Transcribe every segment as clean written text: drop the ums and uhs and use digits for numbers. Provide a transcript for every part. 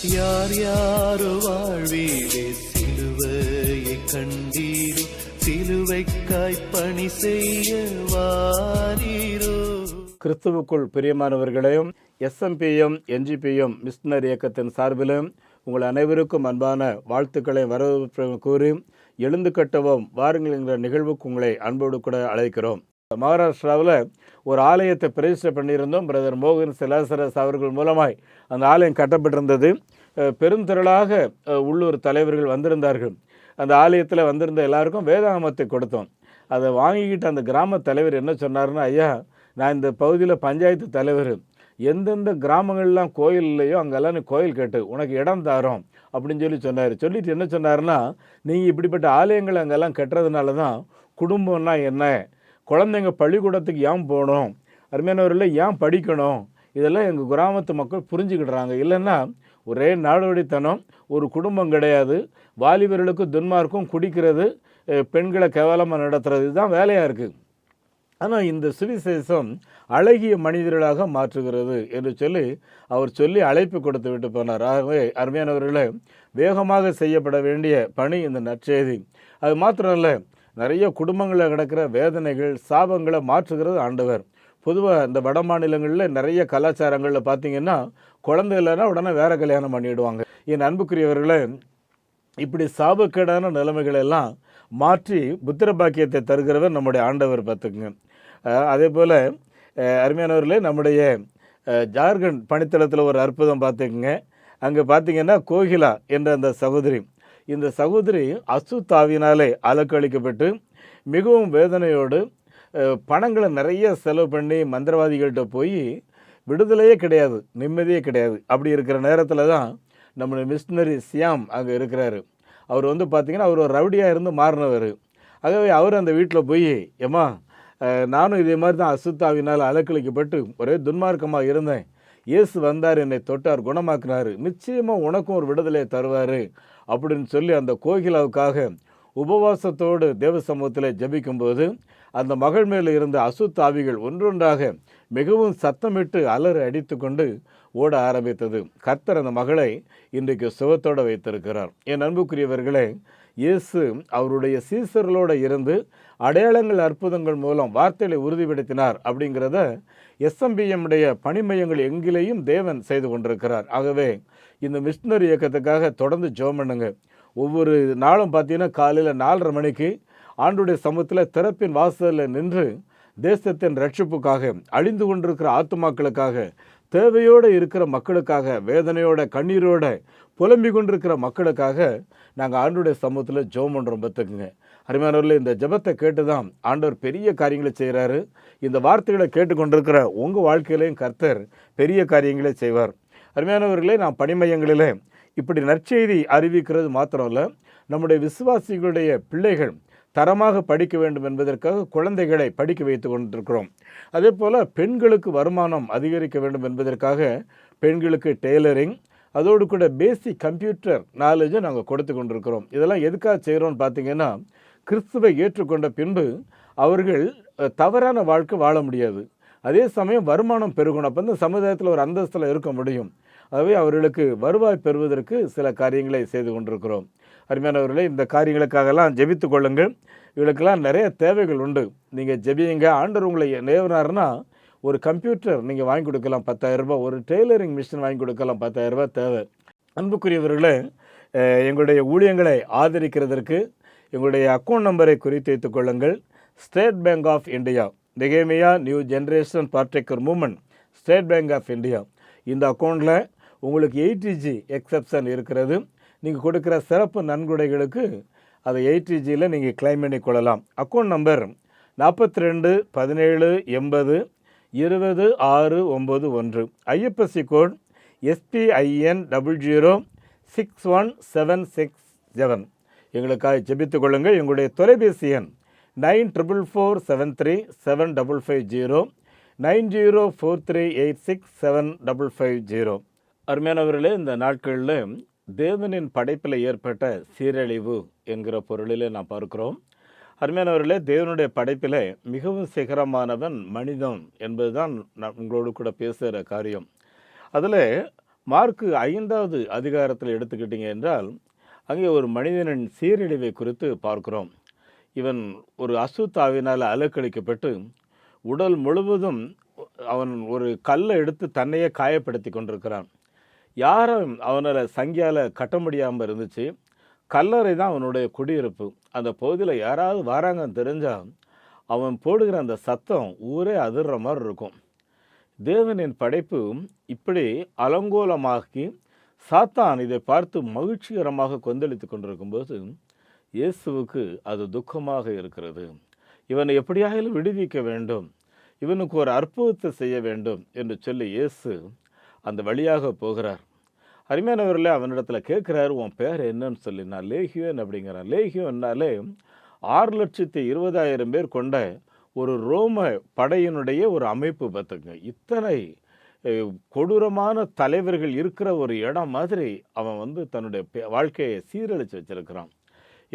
யார் யாரோ வாழ்வீரே சிலுவையை கண்டீரோ, சிலுவைக்காய் பணி செய்ய வாரீரோ. கிறிஸ்துவுக்குள் பிரியமானவர்களையும் SMPM NGPM மிஷனரி இயக்கத்தின் சார்பிலும் உங்கள் அனைவருக்கும் அன்பான வாழ்த்துக்களை வரவேற்பு கூறி எழுந்து கட்டவும் வாருங்கள் என்கிற நிகழ்வுக்கு உங்களை அன்போடு கூட அழைக்கிறோம். மகாராஷ்டிராவில் ஒரு ஆலயத்தை பிரதிஷ்டை பண்ணியிருந்தோம். பிரதர் மோகன் சிலாசரஸ் அவர்கள் மூலமாய் அந்த ஆலயம் கட்டப்பட்டிருந்தது. பெருந்திரளாக உள்ளூர் தலைவர்கள் வந்திருந்தார்கள். அந்த ஆலயத்தில் வந்திருந்த எல்லாருக்கும் வேதாகமத்தை கொடுத்தோம். அதை வாங்கிக்கிட்டு அந்த கிராம தலைவர் என்ன சொன்னார்னா, ஐயா, நான் இந்த பகுதியில் பஞ்சாயத்து தலைவர், எந்தெந்த கிராமங்கள்லாம் கோயில் இல்லையோ அங்கெல்லாம் நீ கோயில் கேட்டு உனக்கு இடம் தாரோம் அப்படின்னு சொன்னார். சொல்லிட்டு என்ன சொன்னார்னா, நீங்கள் இப்படிப்பட்ட ஆலயங்கள் அங்கெல்லாம் கட்டுறதுனால தான் குடும்பம்னா என்ன, குழந்தைங்க பள்ளிக்கூடத்துக்கு ஏன் போகணும், அருமையானவர்களே ஏன் படிக்கணும், இதெல்லாம் எங்கள் கிராமத்து மக்கள் புரிஞ்சுக்கிடுறாங்க. இல்லைன்னா ஒரே நாடோடித்தனம், ஒரு குடும்பம் கிடையாது, வாலிபர்களுக்கு துன்மார்க்கும், குடிக்கிறது, பெண்களை கேவலமாக நடத்துறது, இதுதான் வேலையாக இருக்குது. ஆனால் இந்த சுவிசேஷம் அழகிய மனிதர்களாக மாற்றுகிறது என்று அவர் சொல்லி அழைப்பு கொடுத்து விட்டு போனார். ஆகவே அருமையானவர்களே, வேகமாக செய்யப்பட வேண்டிய பணி இந்த நற்செய்தி. அது மாத்திரமல்ல, நிறைய குடும்பங்களில் கிடக்கிற வேதனைகள், சாபங்களை மாற்றுகிறது ஆண்டவர். பொதுவாக இந்த வட மாநிலங்களில் நிறைய கலாச்சாரங்களில் பார்த்தீங்கன்னா, குழந்தை இல்லைன்னா உடனே வேற கல்யாணம் பண்ணிவிடுவாங்க. என் அன்புக்குரியவர்களே, இப்படி சாபக்கேடான நிலைமைகள் எல்லாம் மாற்றி புத்திர பாக்கியத்தை தருகிறவர் நம்முடைய ஆண்டவர் பார்த்துக்குங்க. அதே போல் அருமையானவர்களே, நம்முடைய ஜார்க்கண்ட் பணித்தளத்தில் ஒரு அற்புதம் பார்த்துக்குங்க. அங்கே பார்த்தீங்கன்னா கோகிலா என்ற அந்த சகோதரி, இந்த சகோதரி அசுத்தாவினாலே அலக்களிக்கப்பட்டு மிகவும் வேதனையோடு பணங்களை நிறைய செலவு பண்ணி மந்திரவாதிகள்கிட்ட போய் விடுதலையே கிடையாது, நிம்மதியே கிடையாது. அப்படி இருக்கிற நேரத்தில் தான் நம்முடைய மிஷனரி சியாம் அங்கே இருக்கிறாரு. அவர் பார்த்திங்கன்னா அவர் ஒரு ரவுடியாக இருந்து மாறினவர். ஆகவே அவர் அந்த வீட்டில் போய், ஏம்மா, நானும் இதே மாதிரி தான் அசுத்தாவினால் அலக்களிக்கப்பட்டு ஒரே துன்மார்க்கமாக இருந்தேன், இயேசு வந்தார், என்னை தொட்டார், குணமாக்கினார், நிச்சயமாக உனக்கும் ஒரு விடுதலையை தருவார் அப்படின்னு சொல்லி அந்த கோகிலாவுக்காக உபவாசத்தோடு தேவ சமூகத்தில் ஜபிக்கும்போது அந்த மகள் மேலே இருந்த அசுத்தாவிகள் ஒன்றொன்றாக மிகவும் சத்தமிட்டு அலறி அடித்து கொண்டு ஓட ஆரம்பித்தது. கர்த்தர் அந்த மகளை இன்றைக்கு சுகத்தோடு வைத்திருக்கிறார். என் அன்புக்குரியவர்களே, இயேசு அவருடைய சீசர்களோடு இருந்து அடையாளங்கள் அற்புதங்கள் மூலம் வார்த்தைகளை உறுதிப்படுத்தினார். அப்படிங்கிறத SMPM பணிமையங்கள் எங்கிலேயும் தேவன் செய்து கொண்டிருக்கிறார். ஆகவே இந்த மிஷனரி இயக்கத்துக்காக தொடர்ந்து ஜெபம் பண்ணுங்க. ஒவ்வொரு நாளும் பார்த்தீங்கன்னா காலையில் 4:30 மணிக்கு ஆண்டுடைய சமூகத்தில் திறப்பின் வாசலில் நின்று தேசத்தின் ரட்சிப்புக்காக, அழிந்து கொண்டிருக்கிற ஆத்துமாக்களுக்காக, தேவையோடு இருக்கிற மக்களுக்காக, வேதனையோட கண்ணீரோட புலம்பிக் கொண்டிருக்கிற மக்களுக்காக நாங்கள் ஆண்டுடைய சமூகத்தில் ஜெபம் பண்ணுறோம். பார்த்துக்குங்க அருமையானவர்களே, இந்த ஜெபத்தை கேட்டு தான் ஆண்டவர் பெரிய காரியங்களை செய்கிறாரு. இந்த வார்த்தைகளை கேட்டுக்கொண்டிருக்கிற உங்கள் வாழ்க்கையிலையும் கர்த்தர் பெரிய காரியங்களை செய்வார். அருமையானவர்களே, நான் பணிமையங்களில் இப்படி நற்செய்தி அறிவிக்கிறது மாத்திரம் இல்லை, நம்முடைய விசுவாசிகளுடைய பிள்ளைகள் தரமாக படிக்க வேண்டும் என்பதற்காக குழந்தைகளை படிக்க வைத்து கொண்டிருக்கிறோம். அதே போல் பெண்களுக்கு வருமானம் அதிகரிக்க வேண்டும் என்பதற்காக பெண்களுக்கு டெய்லரிங், அதோடு கூட பேசிக் கம்ப்யூட்டர் நாலேஜை நாங்கள் கொடுத்து கொண்டிருக்கிறோம். இதெல்லாம் எதுக்காக செய்கிறோன்னு பார்த்தீங்கன்னா, கிறிஸ்துவை ஏற்றுக்கொண்ட பின்பு அவர்கள் தவறான வாழ்க்கை வாழ முடியாது, அதே சமயம் வருமானம் பெருகணும், அப்போ இந்த சமுதாயத்தில் ஒரு அந்தஸ்தில் இருக்க முடியும். ஆகவே அவர்களுக்கு வருவாய் பெறுவதற்கு சில காரியங்களை செய்து கொண்டிருக்கிறோம். அருமையானவர்களே, இந்த காரியங்களுக்காகலாம் ஜெபித்து கொள்ளுங்கள். இவளுக்கெல்லாம் நிறைய தேவைகள் உண்டு. நீங்கள் ஜெபியுங்க. ஆண்டவர் உங்களை நேவனார்னா ஒரு கம்ப்யூட்டர் நீங்கள் வாங்கி கொடுக்கலாம் 10,000 ரூபாய், ஒரு டெய்லரிங் மிஷின் வாங்கி கொடுக்கலாம் 10,000 ரூபாய் தேவை. அன்புக்குரியவர்களே, எங்களுடைய ஊழியங்களை ஆதரிக்கிறதற்கு எங்களுடைய அக்கௌண்ட் நம்பரை குறித்து வைத்துக் கொள்ளுங்கள். ஸ்டேட் பேங்க் ஆஃப் இந்தியா, நெகேமியா new generation partaker movement, state bank of India. இந்த அக்கௌண்ட்டில் உங்களுக்கு 80G எக்ஸப்ஷன் இருக்கிறது. நீங்கள் கொடுக்குற சிறப்பு நன்கொடைகளுக்கு அதை 80Gயில் நீங்கள் கிளைம் பண்ணி கொள்ளலாம். Account number 42 17 80 20 691. IFSC code SPIN 00061767. எங்களுக்காக ஜெபித்துக் கொள்ளுங்கள். எங்களுடைய தொலைபேசி எண் 9447375550 9043867550. அருமையானவர்களே, இந்த நாட்களில் தேவனின் படைப்பில் ஏற்பட்ட சீரழிவு என்கிற பொருளில் நாம் பார்க்கிறோம். அருமையானவர்களே, தேவனுடைய படைப்பில் மிகவும் சிகரமானவன் மனிதன் என்பதுதான் நான் உங்களோடு கூட பேசுகிற காரியம். அதில் மார்க்கு 5வது அதிகாரத்தில் எடுத்துக்கிட்டீங்க என்றால், அங்கே ஒரு மனிதனின் சீரழிவை குறித்து பார்க்கிறோம். இவன் ஒரு அசுத்தாவினால் அலக்களிக்கப்பட்டு, உடல் முழுவதும் அவன் ஒரு கல்லை எடுத்து தன்னையே காயப்படுத்தி கொண்டிருக்கிறான். யாரும் அவனால் சங்கியால் கட்ட முடியாமல் இருந்துச்சு. கல்லறை தான் அவனுடைய குடியிருப்பு. அந்த பகுதியில் யாராவது வராங்கன்னு தெரிஞ்சால் அவன் போடுகிற அந்த சத்தம் ஊரே அதிர்ற மாதிரி இருக்கும். தேவனின் படைப்பு இப்படி அலங்கோலமாக்கி சாத்தான் இதை பார்த்து மகிழ்ச்சிகரமாக கொந்தளித்து கொண்டிருக்கும்போது இயேசுவுக்கு அது துக்கமாக இருக்கிறது. இவனை எப்படியாவது விடுவிக்க வேண்டும், இவனுக்கு ஒரு அற்புதத்தை செய்ய வேண்டும் என்று சொல்லி இயேசு அந்த வழியாக போகிறார். அருமையானவர்களே, அவனிடத்தில் கேட்குறாரு, உன் பேர் என்னன்னு சொல்லி. நான் லேகியோன் அப்படிங்கிறான். லேகியோன்னாலே 6,20,000 பேர் கொண்ட ஒரு ரோம படையினுடைய ஒரு அமைப்பு பார்த்துங்க. இத்தனை கொடூரமான தலைவர்கள் இருக்கிற ஒரு இடம் மாதிரி அவன் தன்னுடைய வாழ்க்கையை சீரழித்து வச்சிருக்கிறான்.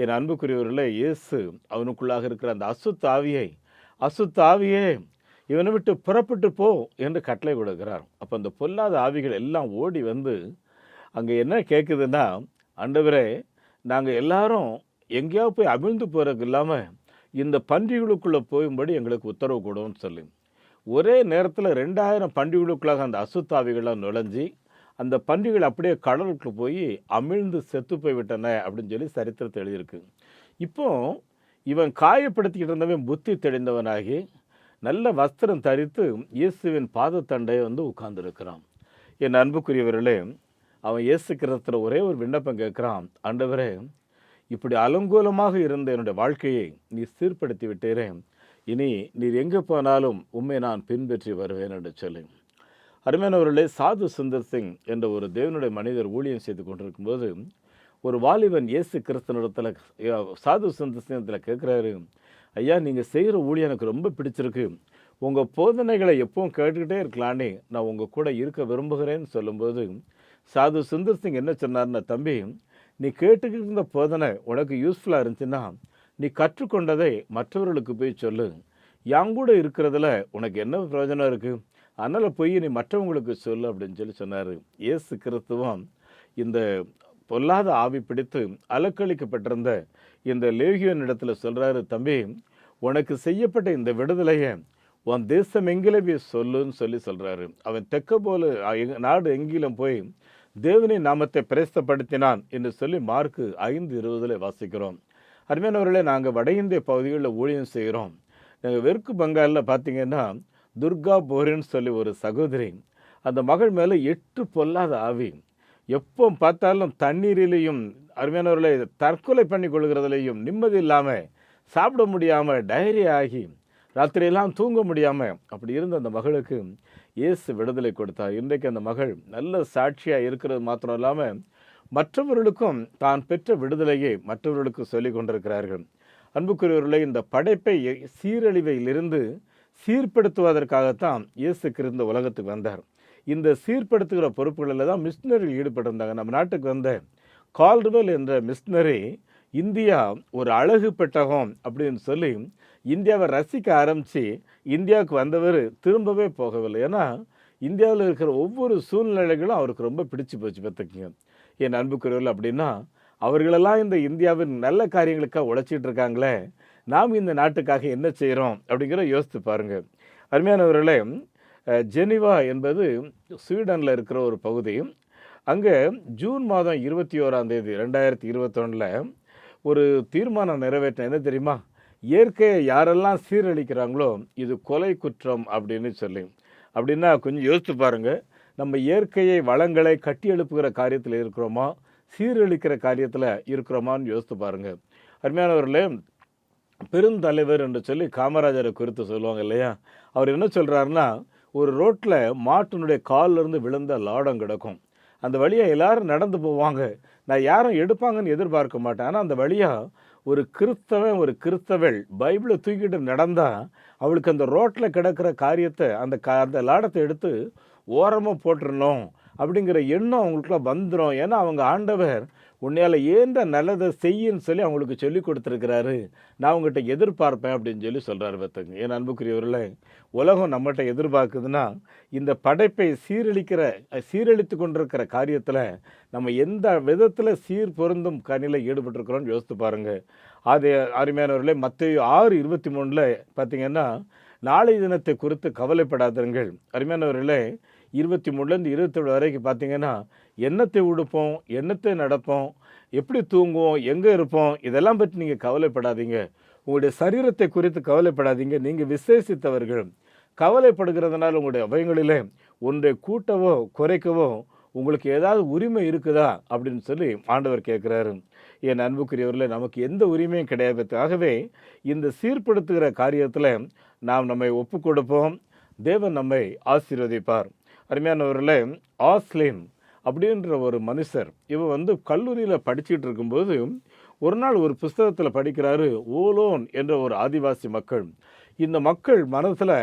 என் அன்புக்குரியவர்களே, இயேசு அவனுக்குள்ளாக இருக்கிற அந்த அசுத்த ஆவியே இவனை விட்டு புறப்பட்டு போ என்று கட்டளை கொடுக்கிறார். அப்போ அந்த பொல்லாத ஆவிகள் எல்லாம் ஓடி வந்து அங்கே என்ன கேட்குதுன்னா, ஆண்டவரே, நாங்கள் எல்லாரும் எங்கேயாவது போய் அமிழ்ந்து போகிறதுக்கு இல்லாமல் இந்த பன்றிகளுக்குள்ளே போகும்படி எங்களுக்கு உத்தரவு கொடுன்னு சொல்லி ஒரே நேரத்தில் 2000 பன்றிகளுக்குள்ளாக அந்த அசுத்தாவிகளாக நுழைஞ்சி அந்த பன்றிகள் அப்படியே கடலுக்கு போய் அமிழ்ந்து செத்து போய்விட்டன அப்படின்னு சொல்லி சரித்திரத்தை எழுதியிருக்கு. இப்போ இவன் காயப்படுத்திக்கிட்டு இருந்தவன் புத்தி தெளிந்தவனாகி நல்ல வஸ்திரம் தரித்து இயேசுவின் பாதத்தண்டை உட்கார்ந்துருக்கிறான். என் அன்புக்குரியவர்களே, அவன் இயேசு கிறிஸ்துவின் ஒரே ஒரு விண்ணப்பம் கேட்குறான். ஆண்டவரே, இப்படி அலங்கோலமாக இருந்த என்னுடைய வாழ்க்கையை நீ சீர்படுத்தி விட்டீரே, இனி நீர் எங்கே போனாலும் உம்மை நான் பின்பற்றி வருவேன் என்று சொல்லி. அருமையானவர்களே, சாது சுந்தர் சிங் என்ற ஒரு தேவனுடைய மனிதர் ஊழியம் செய்து கொண்டிருக்கும்போது ஒரு வாலிபன் இயேசு கிறிஸ்துவனிடத்தில் சாது சுந்தர் சிங்கத்தில் கேட்குறாரு, ஐயா, நீங்கள் செய்கிற ஊழியம் எனக்கு ரொம்ப பிடிச்சிருக்கு, உங்கள் போதனைகளை எப்பவும் கேட்டுக்கிட்டே இருக்கலானே, நான் உங்கள் கூட இருக்க விரும்புகிறேன்னு சொல்லும்போது சாது சுந்தர் சிங் என்ன சொன்னார்னா, தம்பி, நீ கேட்டுக்கிட்டு இருந்த போதனை உனக்கு யூஸ்ஃபுல்லாக இருந்துச்சுன்னா நீ கற்றுக்கொண்டதை மற்றவர்களுக்கு போய் சொல்லு. யாங்கூட இருக்கிறதுல உனக்கு என்ன பிரயோஜனம் இருக்குது, அதனால் போய் நீ மற்றவங்களுக்கு சொல்லு அப்படின்னு சொல்லி சொன்னார். இயேசு கிறிஸ்துவம் இந்த பொல்லாத ஆவி பிடித்து அலக்களிக்கப்பட்டிருந்த இந்த லேகியோன் இடத்துல சொல்கிறாரு, தம்பி, உனக்கு செய்யப்பட்ட இந்த விடுதலையை உன் தேசம் எங்கிலே போய் சொல்லுன்னு சொல்லி சொல்கிறாரு. அவன் தெக்க போல நாடு எங்கிலும் போய் தேவனின் நாமத்தை பிரேஸ்தப்படுத்தினான் என்று சொல்லி மார்க்கு 5:20 வாசிக்கிறோம். அருமையானவர்களே, நாங்கள் வட இந்திய பகுதிகளில் ஊழியம் செய்கிறோம். நாங்கள் வெற்கு பெங்காலில் பார்த்தீங்கன்னா துர்கா போரின்னு சொல்லி ஒரு சகோதரி, அந்த மகள் மேலே 8 பொல்லாத ஆவி. எப்போ பார்த்தாலும் தண்ணீரிலையும் அருமையானவர்களை தற்கொலை பண்ணி கொள்கிறதுலையும் நிம்மதி இல்லாமல் சாப்பிட முடியாமல் டயரி ஆகி ராத்திரியெல்லாம் தூங்க முடியாமல் அப்படி இருந்த அந்த மகளுக்கு இயேசு விடுதலை கொடுத்தார். இன்றைக்கு அந்த மகள் நல்ல சாட்சியாக இருக்கிறது மாத்திரம் இல்லாமல் மற்றவர்களுக்கும் தான் பெற்ற விடுதலையை மற்றவர்களுக்கு சொல்லி கொண்டிருக்கிறார்கள். அன்புக்குரியவர்களை, இந்த படைப்பை சீரழிவையிலிருந்து சீர்படுத்துவதற்காகத்தான் இயேசு கிறிஸ்து உலகத்துக்கு வந்தார். இந்த சீர்படுத்துகிற பொறுப்புகளில் தான் மிஷினரிகள் ஈடுபட்டிருந்தாங்க. நம்ம நாட்டுக்கு வந்த கால்டுவெல் என்ற மிஷினரி இந்தியா ஒரு அழகு பெட்டகம் அப்படின்னு சொல்லி இந்தியாவை ரசிக்க ஆரம்பித்து இந்தியாவுக்கு வந்தவர் திரும்பவே போகவில்லை. ஏன்னா இந்தியாவில் இருக்கிற ஒவ்வொரு சூழ்நிலைகளும் அவருக்கு ரொம்ப பிடிச்சி போச்சு. பார்த்துக்குங்க என் அன்புக்குரியவர்கள், அப்படின்னா அவர்களெல்லாம் இந்த இந்தியாவின் நல்ல காரியங்களுக்காக உழைச்சிட்டு இருக்காங்களே, நாம் இந்த நாட்டுக்காக என்ன செய்கிறோம் அப்படிங்கிற யோசித்து பாருங்கள். அருமையானவர்களே, ஜெனிவா என்பது ஸ்வீடனில் இருக்கிற ஒரு பகுதி. அங்கே ஜூன் மாதம் 21 2021 ஒரு தீர்மானம் நிறைவேற்ற என்ன தெரியுமா, இயற்கையை யாரெல்லாம் சீரழிக்கிறாங்களோ இது கொலை குற்றம் அப்படின்னு சொல்லி. அப்படின்னா கொஞ்சம் யோசித்து பாருங்கள், நம்ம இயற்கையை வளங்களை கட்டி எழுப்புகிற காரியத்தில் இருக்கிறோமா, சீரழிக்கிற காரியத்தில் இருக்கிறோமான்னு யோசித்து பாருங்கள். அருமையானவர்களே, பெருந்தலைவர் என்று சொல்லி காமராஜரை குறித்து சொல்லுவாங்க இல்லையா, அவர் என்ன சொல்கிறாருன்னா, ஒரு ரோட்டில் மாட்டினுடைய காலிலிருந்து விழுந்த லாடம் கிடக்கும், அந்த வழியாக எல்லாரும் நடந்து போவாங்க, நான் யாரும் எடுப்பாங்கன்னு எதிர்பார்க்க மாட்டேன். ஆனால் அந்த வழியாக ஒரு கிறிஸ்தவன் ஒரு கிறிஸ்தவள் பைபிளை தூக்கிட்டு நடந்தால் அவளுக்கு அந்த ரோட்டில் கிடக்கிற காரியத்தை அந்த லாடத்தை எடுத்து ஓரமாக போட்டுடணும் அப்படிங்கிற எண்ணம் அவங்களுக்குள்ள வந்துடும். ஏன்னா அவங்க ஆண்டவர் உன்னையால் ஏன்ற நல்லதை செய்யின்னு சொல்லி அவங்களுக்கு சொல்லி கொடுத்துருக்கிறாரு. நான் உங்கள்கிட்ட எதிர்பார்ப்பேன் அப்படின்னு சொல்லி சொல்கிறாரு. பார்த்துங்க, என் அன்புக்குரியவர்களே, உலகம் நம்மகிட்ட எதிர்பார்க்குதுன்னா இந்த படைப்பை சீரழித்து கொண்டிருக்கிற காரியத்தில் நம்ம எந்த விதத்தில் சீர் பொருந்தும் கனியில் ஈடுபட்டிருக்கிறோம்னு யோசித்து பாருங்கள். அது அருமையானவர்களே, மத்தேயு 6:23 பார்த்தீங்கன்னா, நாளை தினத்தை குறித்து கவலைப்படாதீர்கள். அருமையானவர்களே, 23லேருந்து 27 வரைக்கும் பார்த்தீங்கன்னா, என்னத்தை உடுப்போம், என்னத்தை நடப்போம், எப்படி தூங்குவோம், எங்கே இருப்போம், இதெல்லாம் பற்றி நீங்கள் கவலைப்படாதீங்க. உங்களுடைய சரீரத்தை குறித்து கவலைப்படாதீங்க. நீங்கள் விசேஷித்தவர்கள். கவலைப்படுகிறதுனால உங்களுடைய அவைகளிலே ஒன்றை கூட்டவோ குறைக்கவோ உங்களுக்கு ஏதாவது உரிமை இருக்குதா அப்படின்னு சொல்லி ஆண்டவர் கேட்குறாரு. என் அன்புக்குரியவர்களே, நமக்கு எந்த உரிமையும் கிடையாது. ஆகவே இந்த சீர்படுத்துகிற காரியத்தில் நாம் நம்மை ஒப்பு கொடுப்போம். தேவன் நம்மை ஆசீர்வதிப்பார். அருமையானவர்களே, ஆஸ்லின் அப்படின்ற ஒரு மனுஷர், இவன் கல்லூரியில் படிச்சுட்டு இருக்கும்போது ஒரு நாள் ஒரு புஸ்தகத்தில் படிக்கிறாரு. ஓலோன் என்ற ஒரு ஆதிவாசி மக்கள். இந்த மக்கள் மனசில்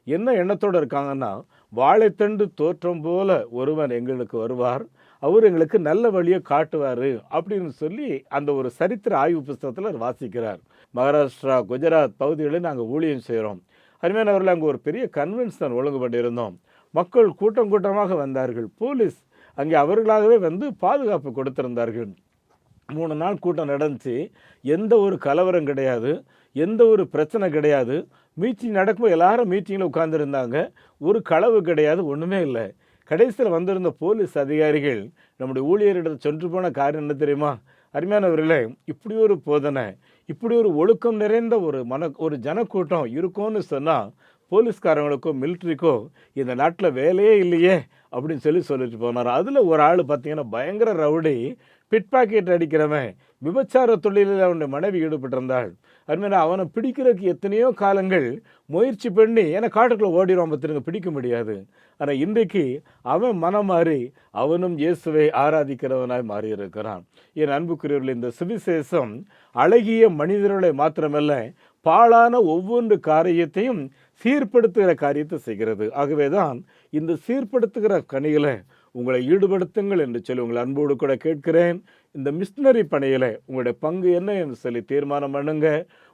என்ன எண்ணத்தோடு இருக்காங்கன்னா, வாழைத்தண்டு தோற்றம் போல ஒருவன் எங்களுக்கு வருவார், அவர் எங்களுக்கு நல்ல வழியை காட்டுவார் அப்படின்னு சொல்லி அந்த ஒரு சரித்திர ஆய்வு புஸ்தகத்தில் வாசிக்கிறார். மகாராஷ்டிரா, குஜராத் பகுதிகளில் நாங்கள் ஊழியம் செய்கிறோம். அருமையானவர்கள், அங்கே ஒரு பெரிய கன்வென்ஷன் ஒழுங்கு பண்ணியிருந்தோம். மக்கள் கூட்டம் கூட்டமாக வந்தார்கள். போலீஸ் அங்கே அவர்களாகவே பாதுகாப்பு கொடுத்திருந்தார்கள். 3 நாள் கூட்டம் நடந்துச்சு. எந்த ஒரு கலவரம் கிடையாது, எந்த ஒரு பிரச்சனை கிடையாது. மீட்டிங் நடக்கும்போது எல்லாரும் மீட்டிங்கில் உட்கார்ந்துருந்தாங்க. ஒரு களவு கிடையாது, ஒன்றுமே இல்லை. கடைசியில் வந்திருந்த போலீஸ் அதிகாரிகள் நம்முடைய ஊழியரிடத்தில் சென்று போன காரியம் என்ன தெரியுமா? அருமையானவர்களே, இப்படி ஒரு போதனை, இப்படி ஒரு ஒழுக்கம் நிறைந்த ஒரு ஜனக்கூட்டம் இருக்கும்னு சொன்னால் போலீஸ்காரங்களுக்கோ மிலிட்ரிக்கோ இந்த நாட்டில் வேலையே இல்லையே அப்படின்னு சொல்லிட்டு போனார். அதில் ஒரு ஆள் பார்த்தீங்கன்னா பயங்கர ரவுடி, பிட் பாக்கெட் அடிக்கிறவன், விபச்சார தொழிலில் அவனுடைய மனைவி ஈடுபட்டிருந்தாள். அதுமாதிரி அவனை பிடிக்கிறதுக்கு எத்தனையோ காலங்கள் முயற்சி பண்ணி, ஏன்னா காட்டுக்குள்ளே ஓடிடுவான் பார்த்துருங்க, பிடிக்க முடியாது. ஆனால் இன்றைக்கு அவன் மனம் மாறி அவனும் இயேசுவை ஆராதிக்கிறவனாய் மாறி இருக்கிறான். என் அன்புக்குரியவர்கள், இந்த சுவிசேஷம் அழகிய மனிதர்களை மாத்திரமல்ல, பாழான ஒவ்வொரு காரியத்தையும் சீர்படுத்துகிற காரியத்தை செய்கிறது. ஆகவே தான் இந்த சீர்படுத்துகிற கனிகளை உங்களை ஈடுபடுத்துங்கள் என்று சொல்லி உங்களை அன்போடு கூட கேட்கிறேன். இந்த மிஷினரி பணியில் உங்களுடைய பங்கு என்ன என்று சொல்லி தீர்மானம் பண்ணுங்க.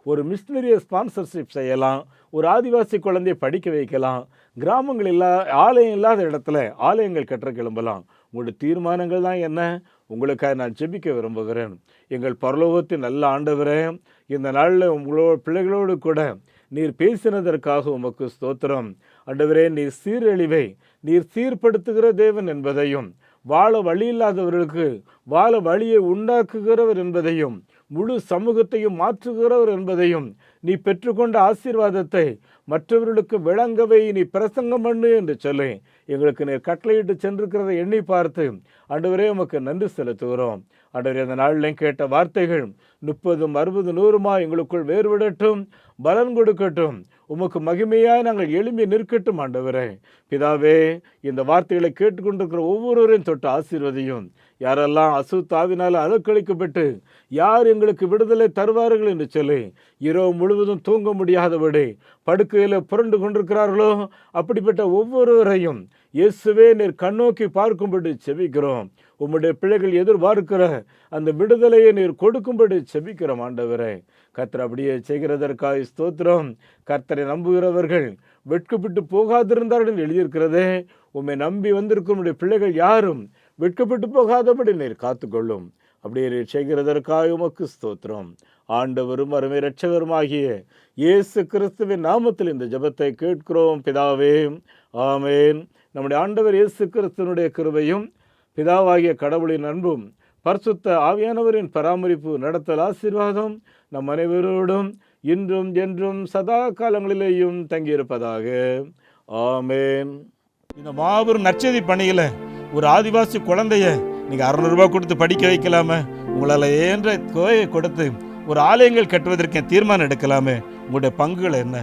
ஒரு மிஷினரியை ஸ்பான்சர்ஷிப் செய்யலாம், ஒரு ஆதிவாசி குழந்தையை படிக்க வைக்கலாம், கிராமங்கள் ஆலயம் இல்லாத இடத்துல ஆலயங்கள் கற்ற கிளம்பலாம். உங்களுடைய தீர்மானங்கள் தான் என்ன? உங்களுக்காக நான் ஜெபிக்க விரும்புகிறேன். எங்கள் பரலோகத்தின் நல்ல ஆண்டவரே, இந்த நாளில் பிள்ளைகளோடு கூட நீர் பேசினதற்காக உமக்கு ஸ்தோத்திரம். ஆண்டவரே, நீர் சீர்படுத்துகிற தேவன் என்பதையும், வாழ வழி இல்லாதவர்களுக்கு வாழ வழியை உண்டாக்குகிறவர் என்பதையும், முழு சமூகத்தையும் மாற்றுகிறவர் என்பதையும், நீ பெற்றுக்கொண்ட ஆசீர்வாதத்தை மற்றவர்களுக்கு விளங்கவை நீ பிரசங்கம் பண்ணு என்று சொல்லி எங்களுக்கு நீர் கட்டளையிட்டு சென்றிருக்கிறதை எண்ணி பார்த்து ஆண்டவரே உமக்கு நன்றி செலுத்துகிறோம். ஆண்டவரே, அந்த நாளில் கேட்ட வார்த்தைகள் 30, 60, 100 எங்களுக்குள் வேறுவிடட்டும், பலன் கொடுக்கட்டும். உமக்கு மகிமையாய் நாங்கள் எழும்பி நிற்கட்டும். ஆண்டவரே பிதாவே, இந்த வார்த்தைகளை கேட்டுக்கொண்டிருக்கிற ஒவ்வொருவரையும் தொட்டு ஆசீர்வதியும். யாரெல்லாம் அசுத்தாவினால் அலக்களிக்கப்பட்டு யார் எங்களுக்கு விடுதலை தருவார்கள் என்று சொல்லி இரவு முழுவதும் தூங்க முடியாதபடி படுக்கையில் புரண்டு கொண்டிருக்கிறார்களோ, அப்படிப்பட்ட ஒவ்வொருவரையும் இயேசுவே நீர் கண்ணோக்கி பார்க்கும்படி செபிக்கிறோம். உம்முடைய பிள்ளைகள் எதிர்பார்க்கிற அந்த விடுதலையை நீர் கொடுக்கும்படி செபிக்கிறோம். ஆண்டவரே, கர்த்தர் அப்படியே செய்கிறதற்காக ஸ்தோத்திரம். கர்த்தரை நம்புகிறவர்கள் வெட்கப்பட்டு போகாதிருந்தார்கள் எழுதியிருக்கிறதே. உம்மை நம்பி வந்திருக்கும் உடைய பிள்ளைகள் யாரும் வெட்கப்பட்டு போகாதபடி நீர் காத்துக்கொள்ளும். அப்படியே நீர் செய்கிறதற்காக உமக்கு ஸ்தோத்திரம். ஆண்டவரும் அருமை இரட்சகருமாகிய இயேசு கிறிஸ்துவின் நாமத்தில் இந்த ஜெபத்தை கேட்கிறோம் பிதாவே, ஆமேன். நம்முடைய ஆண்டவர் இயேசு கிறிஸ்துவனுடைய கிருபையும், பிதாவாகிய கடவுளின் அன்பும், பரிசுத்த ஆவியானவரின் பராமரிப்பு, நடத்தல், ஆசீர்வாதம் நம் அனைவரோடும் இன்றும் என்றும் சதா காலங்களிலேயும் தங்கியிருப்பதாக. ஆமேன். இந்த மாபெரும் நற்செய்தி பணியில் ஒரு ஆதிவாசி குழந்தைய நீங்கள் 600 ரூபாய் கொடுத்து படிக்க வைக்கலாமே, உங்களால் ஏன்ற கோயை கொடுத்து ஒரு ஆலயங்கள் கட்டுவதற்கு தீர்மானம் எடுக்கலாமே. உங்களுடைய பங்குகள் என்ன?